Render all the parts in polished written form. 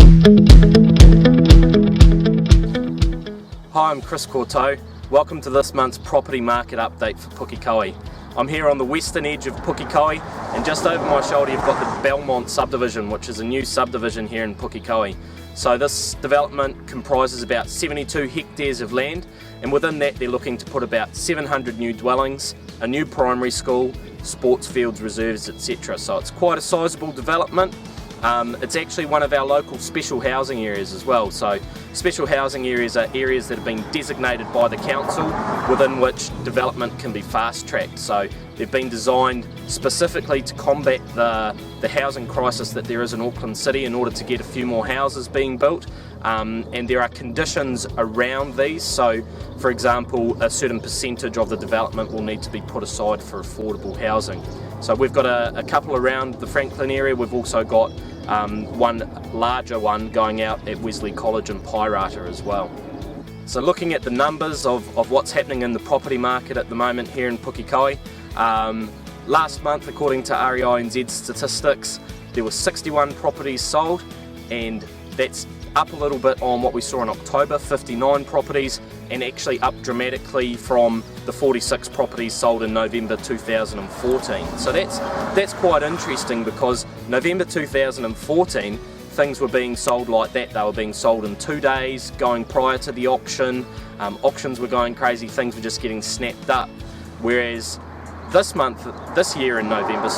Hi, I'm Courteaud. Welcome to this month's property market update for Pukekohe. I'm here on the western edge of Pukekohe, and just over my shoulder you've got the Belmont subdivision, which is a new subdivision here in Pukekohe. So this development comprises about 72 hectares of land, and within that they're looking to put about 700 new dwellings, a new primary school, sports fields, reserves, etc. So it's quite a sizable development. It's actually one of our local special housing areas as well. So special housing areas are areas that have been designated by the council within which development can be fast-tracked. So they've been designed specifically to combat the housing crisis that there is in Auckland City in order to get a few more houses being built. And there are conditions around these. So for example, a certain percentage of the development will need to be put aside for affordable housing. So we've got a couple around the Franklin area. We've also got one larger one going out at Wesley College and Pirata as well. So looking at the numbers of what's happening in the property market at the moment here in Pukekohe, last month according to REINZ statistics there were 61 properties sold, and that's up a little bit on what we saw in October, 59 properties, and actually up dramatically from the 46 properties sold in November 2014. So that's quite interesting, because November 2014 things were being sold like that. They were being sold in 2 days going prior to the auction. Auctions were going crazy, things were just getting snapped up. Whereas this year in November,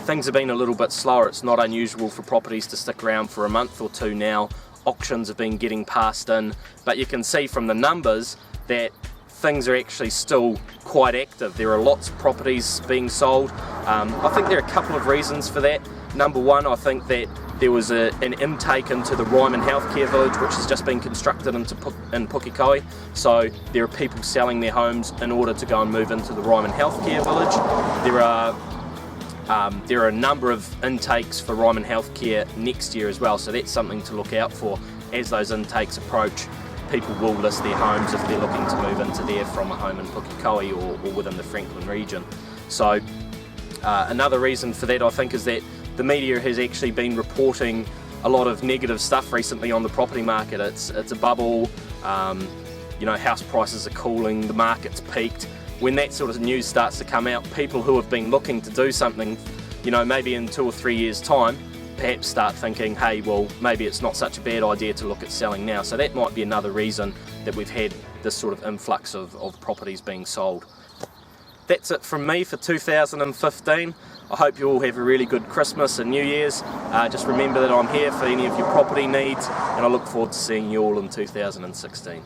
things have been a little bit slower. It's not unusual for properties to stick around for a month or two now. Auctions have been getting passed in, but you can see from the numbers that things are actually still quite active. There are lots of properties being sold. I think there are a couple of reasons for that. Number one, I think that there was an intake into the Ryman Healthcare Village, which has just been constructed in Pukekohe. So there are people selling their homes in order to go and move into the Ryman Healthcare Village. There are a number of intakes for Ryman Healthcare next year as well, so that's something to look out for. As those intakes approach, people will list their homes if they're looking to move into there from a home in Pukekohe or within the Franklin region. So another reason for that, I think, is that the media has actually been reporting a lot of negative stuff recently on the property market. It's a bubble, house prices are cooling, the market's peaked. When that sort of news starts to come out, people who have been looking to do something, maybe in 2 or 3 years' time, perhaps start thinking, hey, well, maybe it's not such a bad idea to look at selling now. So that might be another reason that we've had this sort of influx of properties being sold. That's it from me for 2015. I hope you all have a really good Christmas and New Year's. Just remember that I'm here for any of your property needs, and I look forward to seeing you all in 2016.